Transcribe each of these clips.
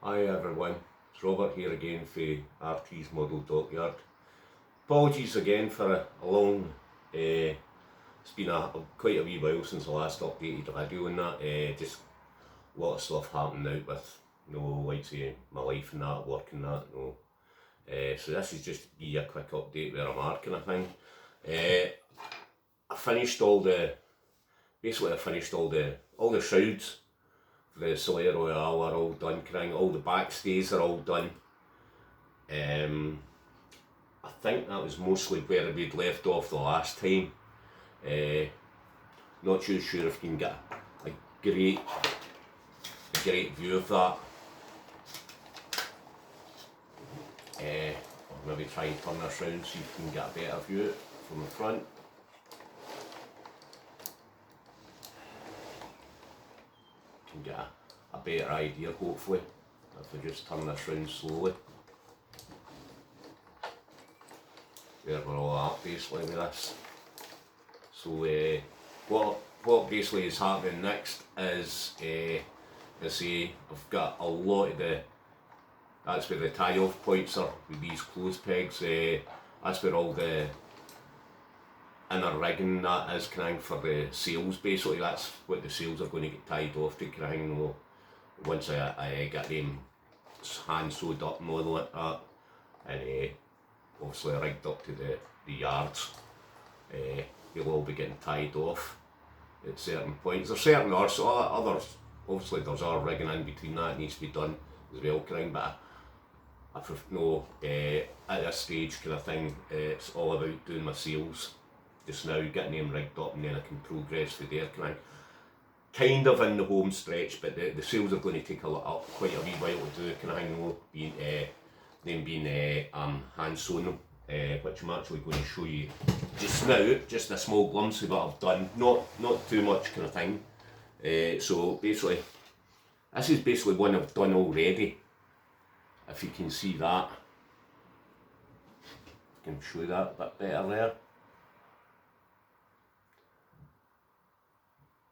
Hi everyone, it's Robert here again for RT's Model Dockyard. Apologies again for a long, it's been quite a wee while since I last updated a video and that, just a lot of stuff happening out with, like say, my life and that, work and that, so this is just to give you a quick update where I'm at kind of thing. I finished all the shrouds. The SOLEIL are all done, all the backstays are all done. I think that was mostly where we'd left off the last time. Not too sure if you can get a great view of that. I'll maybe try and turn this around so you can get a better view from the front. You can get a better idea hopefully if I just turn this round slowly. There we're all at basically with this. So what basically is happening next is I say I've got a lot of that's where the tie off points are with these clothes pegs. That's where all the inner rigging that is for the sails basically. That's what the sails are going to get tied off to once I get them hand sewed up and all like that, and obviously rigged up to the yards. They'll all be getting tied off at certain points. There's certain others, obviously there's other rigging in between that needs to be done as well, but at this stage it's all about doing my sails just now, getting them rigged up, and then I can progress through there kind of in the home stretch, but the sails are going to take quite a wee while to do, being hand sewn them, which I'm actually going to show you just now, just a small glimpse of what I've done, not too much so basically, this is basically one I've done already, if you can see that. I can show that a bit better there.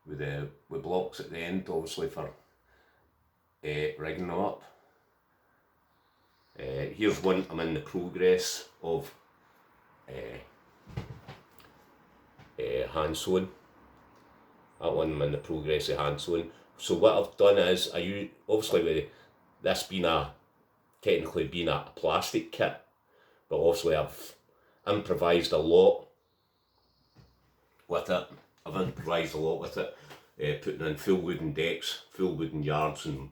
With blocks at the end, obviously for rigging them up. Here's one I'm in the progress of hand sewing. That one I'm in the progress of hand sewing. So what I've done is, obviously with this technically being a plastic kit, but obviously I've improvised a lot with it. Putting in full wooden decks, full wooden yards and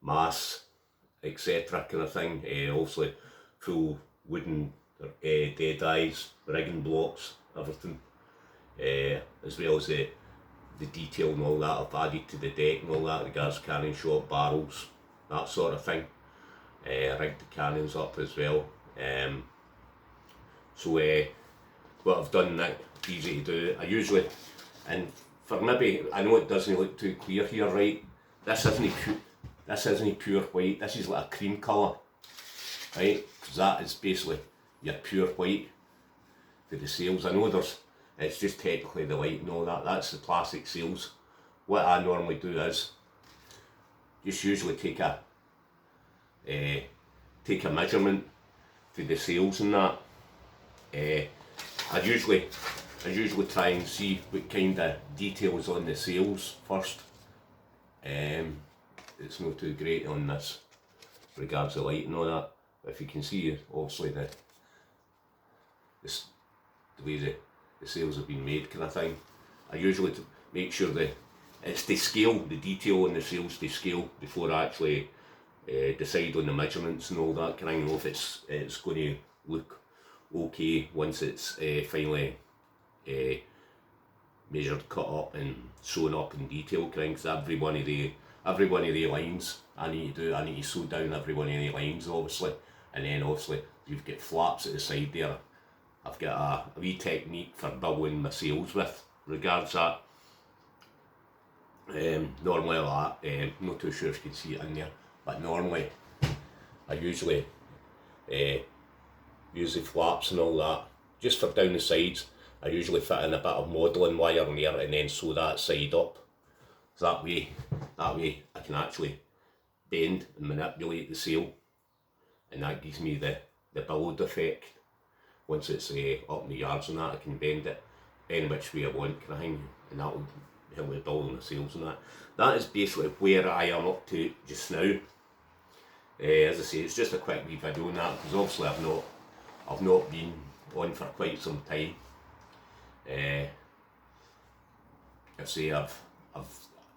masts, etc. Obviously full wooden dead eyes, rigging blocks, everything. As well as the detail and all that I've added to the deck and all that, the gas cannon shot, barrels, that sort of thing. Rigged the cannons up as well. What I've done that easy to do, I usually, and for maybe, I know it doesn't look too clear here, right? This isn't pure white, this is like a cream colour, right? Because that is basically your pure white for the sails. I know it's just technically the white and all that, that's the plastic sails. What I normally do is, just usually take a measurement for the sails and that. I usually try and see what kind of details on the sails first. It's not too great on this regards to light and all that, but if you can see obviously the way the sails have been made I usually make sure that it's to scale, the detail on the sails to scale before I actually decide on the measurements and all that if it's going to look okay once it's finally measured, cut up and sewn up in detail, because every one of the lines I need to sew down every one of the lines obviously, and then obviously you've got flaps at the side there. I've got a wee technique for doubling my sails with regards that. Normally I'm not too sure if you can see it in there, but normally I usually use the flaps and all that just for down the sides. I usually fit in a bit of modelling wire in there and then sew that side up. So that way I can actually bend and manipulate the sail, and that gives me the billow effect. Once it's up in the yards and that, I can bend it any which way I want, kind of thing, and that will help me build the sails and that. That is basically where I am up to just now. As I say, it's just a quick wee video on that, because obviously I've not been on for quite some time. I say I've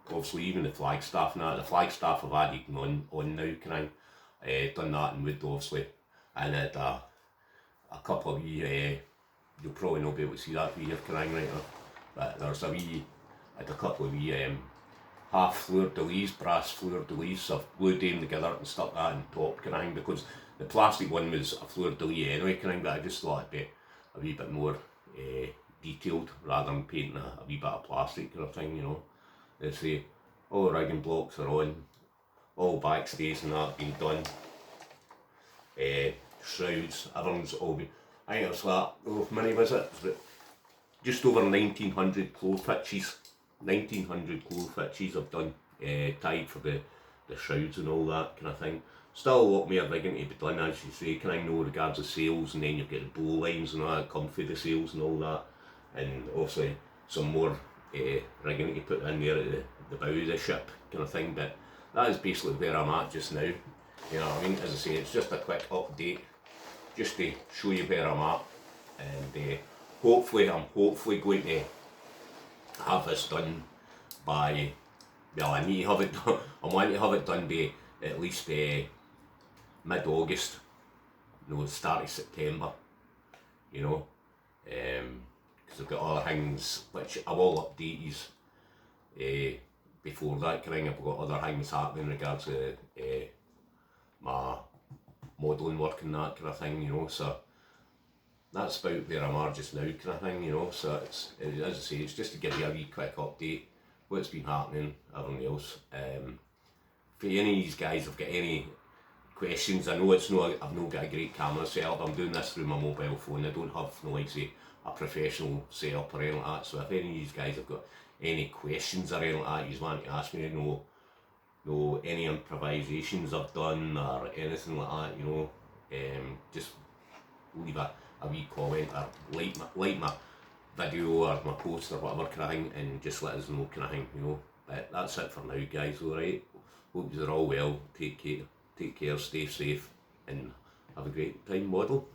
obviously, even the Flagstaff and that, the Flagstaff I've added on now, kind of done that in wood, obviously, and had a couple of wee, you'll probably not be able to see that wee here, kind of, right now, but there's a couple of wee half fleur-de-lis, brass fleur-de-lis. I've glued them together and stuck that on top, kind of thing, because the plastic one was a fleur-de-lis anyway, kind of thing, but I just thought it'd be a wee bit more detailed rather than painting a wee bit of plastic kind of thing, you know. They say all the rigging blocks are on, all backstays and that have been done. Shrouds, everything's all been, I think it's like, how many was it? Just over 1900 clothes fitches. 1900 clothes fitches I've done, tied for the shrouds and all that kind of thing. Still a lot more rigging to be done, as you say, kind of know regards to sails, and then you've got the bow lines and all that, come for the sails and all that, and obviously some more rigging to put in there at the bow of the ship kind of thing. But that is basically where I'm at just now, you know what I mean. As I say, it's just a quick update just to show you where I'm at, and I'm hopefully going to have this done by, well, I need to have it done, I want to have it done by at least mid-August, start of September, you know, because I've got other things which I will update you before that kind of thing. I've got other things happening in regards to my modelling work and that kind of thing, you know, so that's about where I'm at just now kind of thing, you know. So it's, as I say, it's just to give you a wee quick update, what's been happening, everything else. If any of these guys have got any questions, I know I've not got a great camera set up. I'm doing this through my mobile phone. I don't have like say a professional setup or anything like that. So if any of these guys have got any questions or anything like that, you want to ask me, know any improvisations I've done or anything like that, you know, just leave a wee comment or like my video or my post or whatever kind of thing, and just let us know kind of thing, you know. But that's it for now, guys. Alright, hope you're all well, take care, stay safe, and have a great time model.